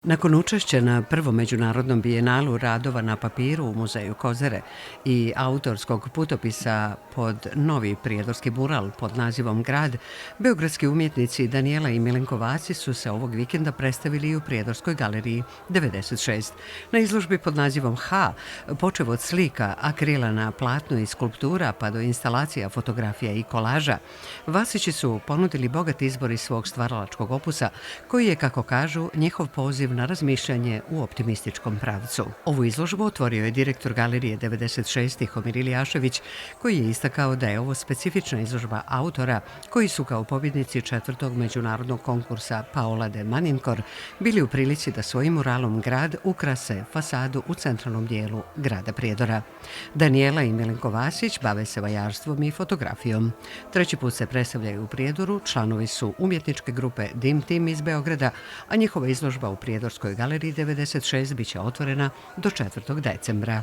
Nakon učešća na prvom međunarodnom bijenalu radova na papiru u Muzeju Kozare i autorskog putopisa pod novi prijedorski mural pod nazivom Grad, beogradski umjetnici Danijela i Milenko Vasić su se ovog vikenda predstavili i u Prijedorskoj galeriji 96. Na izložbi pod nazivom H, počev od slika, akrila na platnu i skulptura pa do instalacija, fotografija i kolaža, Vasići su ponudili bogat izbor iz svog stvaralačkog opusa, koji je, kako kažu, njihov poziv na razmišljanje u optimističkom pravcu. Ovu izložbu otvorio je direktor galerije 96. Tihomir Iljašević, koji je istakao da je ovo specifična izložba autora koji su kao pobjednici četvrtog međunarodnog konkursa Paola de Maninkor bili u prilici da svojim muralom Grad ukrase fasadu u centralnom dijelu grada Prijedora. Danijela i Milenko Vasić bave se vajarstvom i fotografijom. Treći put se predstavljaju u Prijedoru, članovi su umjetničke grupe Dim Tim iz Beograda, a njihova izložba u Prijedorskoj galeriji 96 biće otvorena do 4. decembra.